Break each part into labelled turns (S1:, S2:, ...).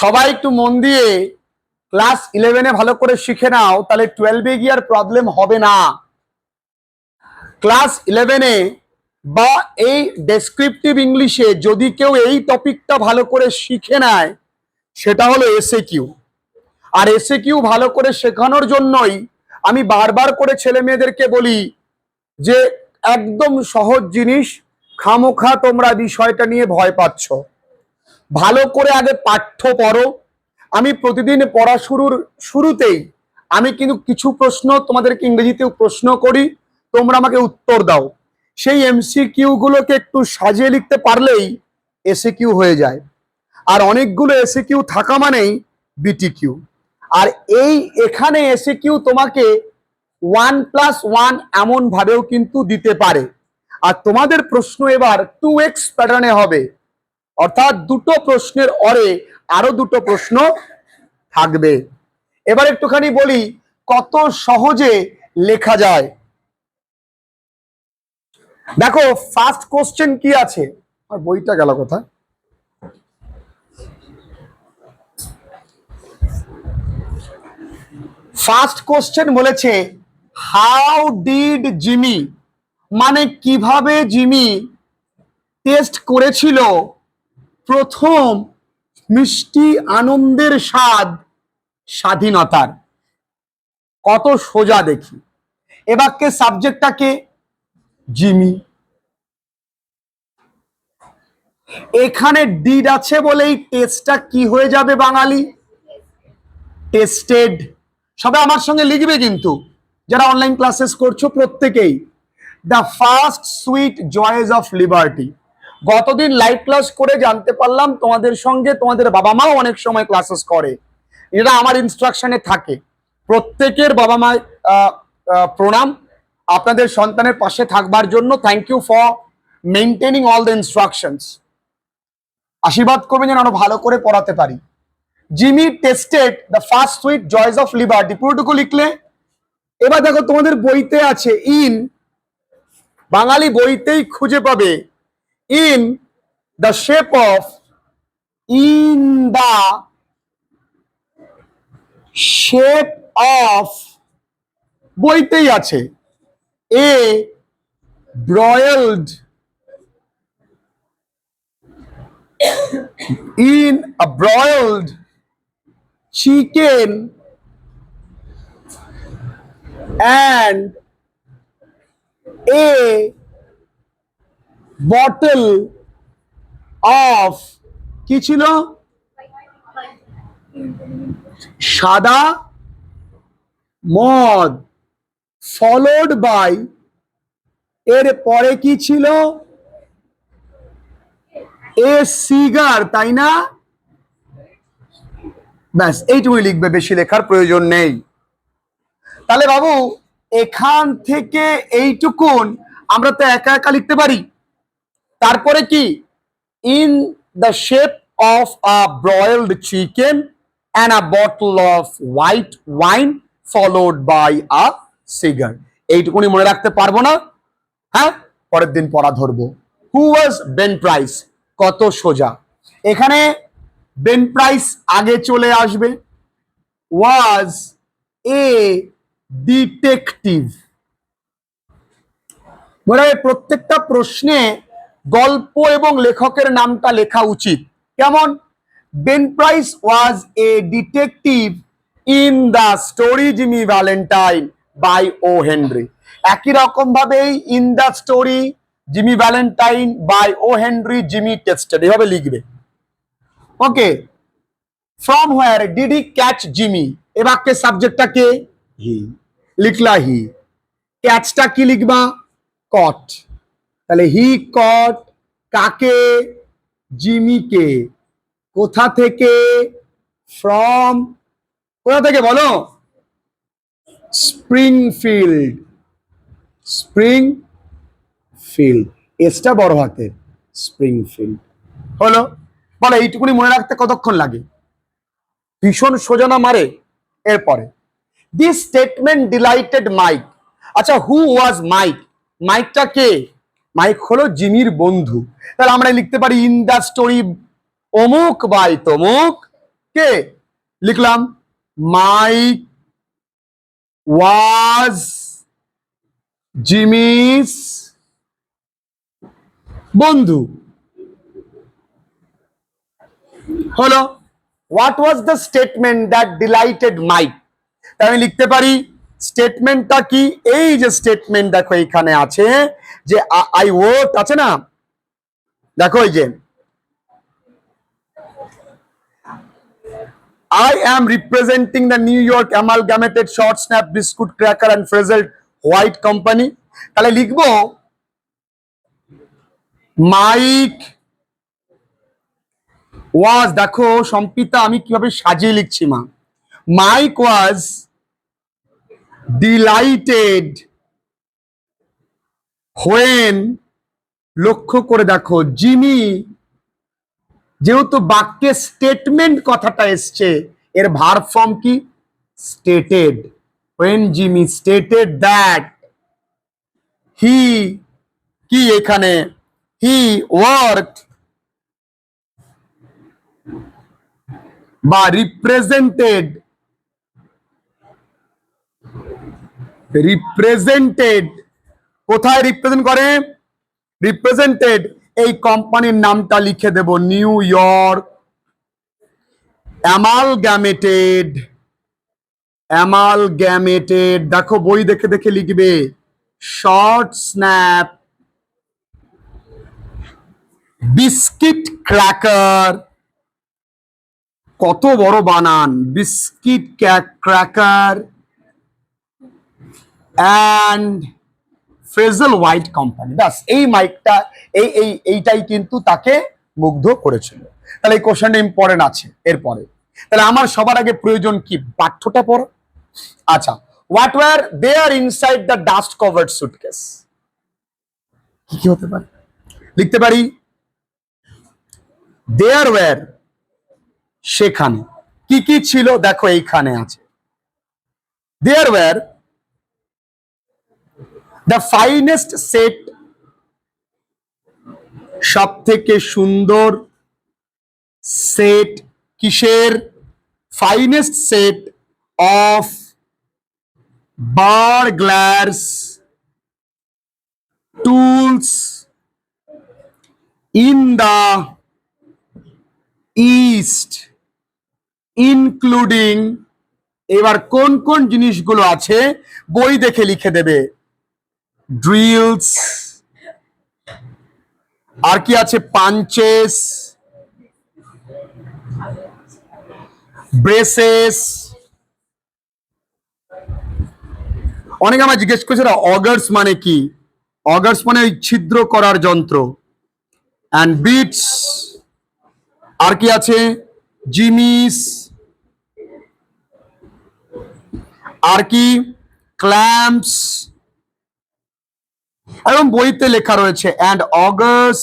S1: সবাই একটু মন দিয়ে ক্লাস 11-এ ভালো করে শিখে নাও, তাহলে 12-এ গিয়ে আর প্রবলেম হবে না। ক্লাস 11-এ বা এই ডেসক্রিপটিভ ইংলিশে যদি কেউ এই টপিকটা ভালো করে শিখে নেয়, সেটা হলো এসএকিউ। আর এসএকিউ ভালো করে শেখানোর জন্যই আমি বারবার করে ছেলে মেয়েদেরকে বলি যে একদম সহজ জিনিস, খামোখা তোমরা বিষয়টা নিয়ে ভয় পাচ্ছ। ভালো করে আগে পাঠ্য পড়ো। আমি প্রতিদিন পড়া শুরুতেই আমি কিন্তু কিছু প্রশ্ন তোমাদেরকে ইংরেজিতে প্রশ্ন করি, তোমরা আমাকে উত্তর দাও। সেই এমসিকিউ গুলোকে একটু সাজিয়ে লিখতে পারলেই এসএকিউ হয়ে যায়। আর অনেকগুলো এসএকিউ থাকা মানেই বিটিকিউ। আর এখানে এসএকিউ তোমাকে 1+1 এমন ভাবেও কিন্তু দিতে পারে। আর তোমাদের প্রশ্ন এবার 2x প্যাটার্নে হবে, অর্থাৎ দুটো প্রশ্নের অরে আরো দুটো প্রশ্ন থাকবে। এবার একটুখানি বলি কত সহজে লেখা যায়। দেখো ফার্স্ট কোশ্চেন কি আছে, আর বইটা গেল কোথায়? ফার্স্ট কোশ্চেন বলেছে হাউ ডিড জিমি, মানে কিভাবে জিমি টেস্ট করেছিল প্রথম মিষ্টি আনন্দের স্বাদ স্বাধীনতার। কত সোজা দেখি। এ বাক্যের সাবজেক্টটাকে জিমি, এখানে ডিড আছে বলেই টেস্টটা কি হয়ে যাবে বাঙালি? টেস্টেড। সবাই আমার সঙ্গে লিখবে কিন্তু, যারা অনলাইন ক্লাসেস করছো প্রত্যেকেই। The first sweet joys of liberty. গতদিন লাইভ ক্লাস করে জানতে পারলাম তোমাদের সঙ্গে তোমাদের বাবা মাও অনেক সময় ক্লাসেস করে, এটা আমার ইনস্ট্রাকশনে থাকে। প্রত্যেকের বাবা মা প্রণাম আপনাদের সন্তানের পাশে থাকবার জন্য। Thank you for maintaining all the instructions. আশীর্বাদ করবেন যেন আরো ভালো করে পড়াতে পারি। Jimmy tested the first sweet joys of liberty, পুরোটুকু লিখলে। এবার দেখো তোমাদের বইতে আছে ইন, বাঙালি বইতেই খুঁজে পাবে in the shape of, in the shape of, বইতেই আছে a ব্রয়েলড, in a broiled chicken and a bottle of কি ছিল? সাদা মদ, followed by, এর পরে কি ছিল? এ সিগার, তাই না? ব্যাস এইটুকুই লিখবে, বেশি লেখার প্রয়োজন নেই। তাহলে বাবু এখান থেকে এইটুকুন আমরা তো একা একা লিখতে পারি। তারপরে কি? In the shape of a broiled chicken and a bottle of white wine followed by a cigar. এইটুকুনি মনে রাখতে পারবো না? হ্যাঁ, পরের দিন পড়া ধরবো। হু ওয়াজ বেন প্রাইস, কত সোজা। এখানে বেন প্রাইস আগে চলে আসবে। ওয়াজ এ ডিটেকটিভ, মানে প্রত্যেকটা প্রশ্নে গল্প এবং লেখকের নামটা লেখা উচিত। কেমন? Ben Price was a detective in the story Jimmy Valentine by O Henry. একই রকম ভাবেই in the story Jimmy Valentine by O Henry Jimmy tested, এভাবে লিখবে। Okay, from where did he catch Jimmy, এ বাক্যের সাবজেক্টটা কে? হি, লিখলা হি। ক্যাচটা কি লিখবা? কট। তাহলে হি কট কাকে? জিমিকে। কোথা থেকে? ফ্রম, কোথা থেকে বলো? স্প্রিংফিল্ড, স্প্রিংফিল্ড, এসটা বড় হাতে, স্প্রিংফিল্ড। হলো? বলো এইটুকুনি মনে রাখতে কতক্ষণ লাগে? ভীষণ সোজানা মারে। এরপরে দিস স্টেটমেন্ট ডিলাইটেড মাইক। আচ্ছা, হু ওয়াজ মাইক? মাইকটা কে? মাইক হলো জিমির বন্ধু। তাহলে আমরা লিখতে পারি ইন দ্য স্টোরি অমুক বাই তমুক কে? লিখলাম মাইক ওয়াজ জিমিস বন্ধু। হলো what was the statement that delighted Mike. তাই আমি লিখতে পারি স্টেটমেন্টটা কি? এই যে স্টেটমেন্ট দেখো এখানে আছে যে আই ওট আছে না, দেখো এই যে I am representing the New York Amalgamated Short Snap Biscuit Cracker and Frizzled White Company। তাহলে লিখবো মাইক ওয়াজ, দেখো সম্পিতা আমি কিভাবে সাজিয়ে লিখছি মা। মাইক ওয়াজ ডিলাইটেড হোয়েন, লক্ষ্য করে দেখো জিমি, যেহেতু বাক্যে স্টেটমেন্ট কথাটা এসছে এর ভার্ব ফর্ম কি? Stated. when Jimmy stated that he, কি এখানে he worked বা রিপ্রেজেন্টেড, কোথায় রিপ্রেজেন্ট করে? রিপ্রেজেন্টেড, এই কোম্পানির নামটা লিখে দেব নিউ ইয়র্ক অ্যামালগ্যামেটেড, দেখো বই দেখে দেখে লিখবে শর্ট স্ন্যাপ বিস্কিট ক্র্যাকার, কত বড় বানান, biscuit cracker and frazzle white company. ব্যাস এই মাইকটা এইটাই কিন্তু তাকে মুগ্ধ করেছিল। তাহলে এই কোশ্চেনটা ইম্পর্টেন্ট আছে এরপরে। তাহলে আমার সবার আগে প্রয়োজন কি? পাঠ্যটা পড়ো। আচ্ছা, what were there inside the dust covered suitcase, কি কি হতে পারে? লিখতে পারি দেয়ার ওয়ার, সেখানে কি কি ছিল দেখো এইখানে আছে। There were the finest set, সব থেকে সুন্দর সেট, কিসের? Finest set of burglars tools in the east including, এবার কোন কোন জিনিসগুলো আছে বই দেখে লিখে দেবে। ড্রিলস, আর কি আছে? পাঞ্চেস, ব্রেসেস, অনেকে আমার জিজ্ঞেস করছে অগার্স মানে কি? অগার্স মানে ওই ছিদ্র করার যন্ত্র। অ্যান্ড বিটস, আর কি আছে? জিমিস, আর কি? ক্ল্যাম্পস, এবং বইতে লেখা রয়েছে অ্যান্ড অগার্স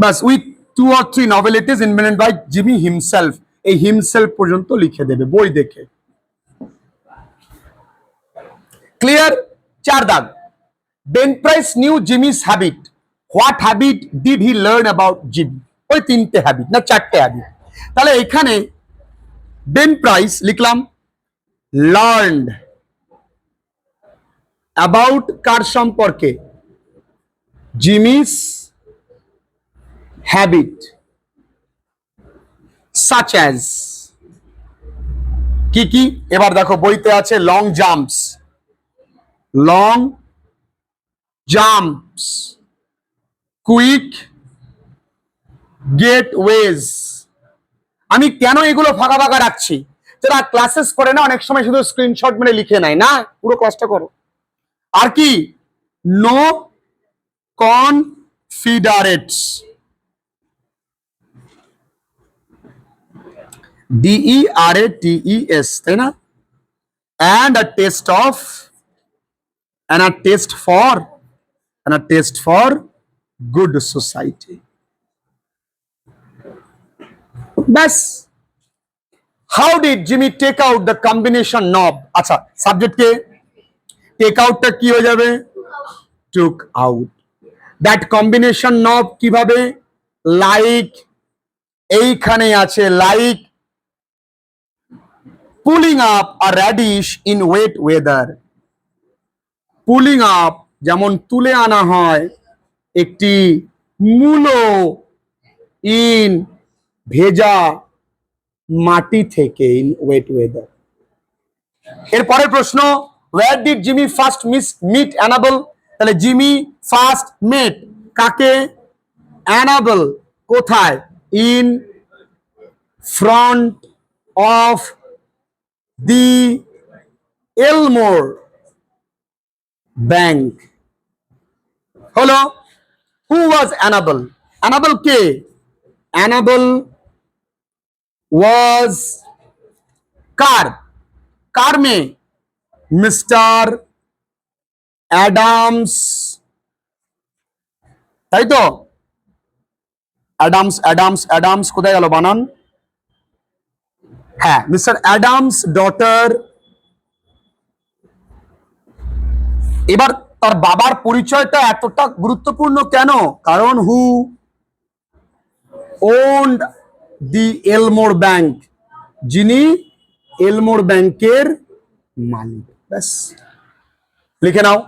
S1: বাস with 2 or 3 novelties invented by Jimmy himself, এই হিমসেলফ পর্যন্ত লিখে দেবে বই দেখে। ক্লিয়ার? 4 দাগ। Ben Price knew Jimmy's habit, what habit did he learn about Jimmy? ওই 3টে হ্যাবিট না 4টে হ্যাবিট। তাহলে এখানে বেন প্রাইস লিখলাম লার্নড অ্যাবাউট, কার সম্পর্কে? জিমিস হ্যাবিট, সাচ অ্যাজ, কি কি? এবার দেখো বইতে আছে লং জাম্পস, কুইক গেটওয়েজ। আমি কেন এগুলো ফাঁকা ফাঁকা রাখছি? যারা ক্লাসেস করে না অনেক সময় শুধু স্ক্রিনশট মেরে লিখে নেয় না, পুরো ক্লাসটা করো। আর কি? নো কনফিডারেটস, DERATES, তাই না? and a test for good society। ব্যাস। How did Jimmy take out the combination knob? আচ্ছা, সাবজেক্টকে টেক আউটটা কি হয়ে যাবে? took out. That combination of কিভাবে, like এইখানে আছে like pulling up a radish in wet weather. Pulling up যেমন তুলে আনা হয় একটি মূলো ইন ভেজা মাটি থেকে, ইন ওয়েট ওয়েদার। এর পরের প্রশ্ন, where did Jimmy first meet Annabel? তাহলে জিমি ফার্স্ট মেট কাকে? অ্যানাবেল কোথায়? In front of the Elmore Bank. হলো, হু ওয়াজ অ্যানাবেল? অ্যানাবেল কে? অ্যানাবেল ওয়াজ কার কার মেয়ে? মিস্টার অ্যাডামস, তাই তো? অ্যাডামস অ্যাডামস অ্যাডামস কোথায় গেল বানান? হ্যাঁ, মিস্টার অ্যাডামস ডটার। এবার তার বাবার পরিচয়টা এতটা গুরুত্বপূর্ণ কেন? কারণ হু ওন্ড দি এলমোর ব্যাংক, যিনি এলমোর ব্যাংকের মালিক। ব্যাস, লিখে নাও।